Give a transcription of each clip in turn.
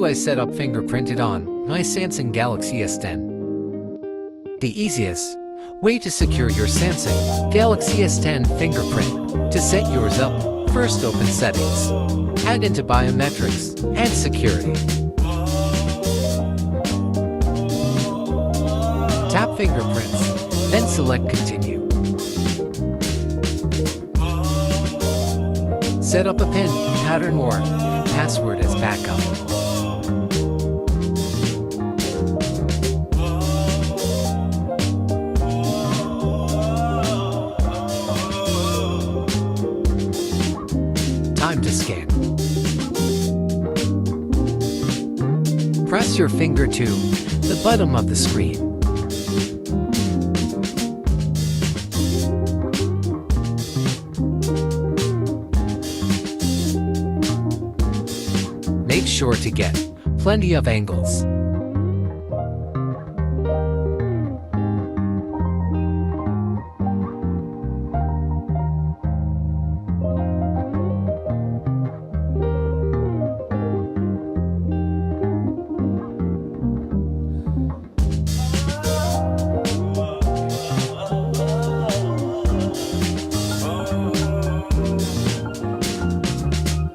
do I set up fingerprinted on my Samsung Galaxy S10? The easiest way to secure your Samsung Galaxy S10 fingerprint. To set yours up, first open Settings, head into Biometrics and Security. Tap Fingerprints, then select Continue. Set up a PIN, pattern or password as backup. Time to scan. Press your finger to the bottom of the screen. Make sure to get plenty of angles.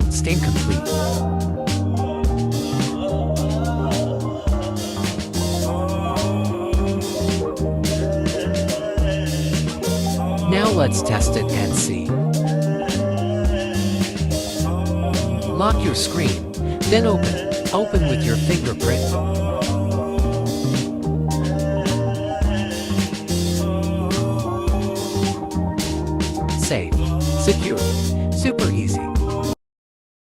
Scan complete. Now let's test it and see. Lock your screen, then open with your fingerprint. Safe, secure, super easy.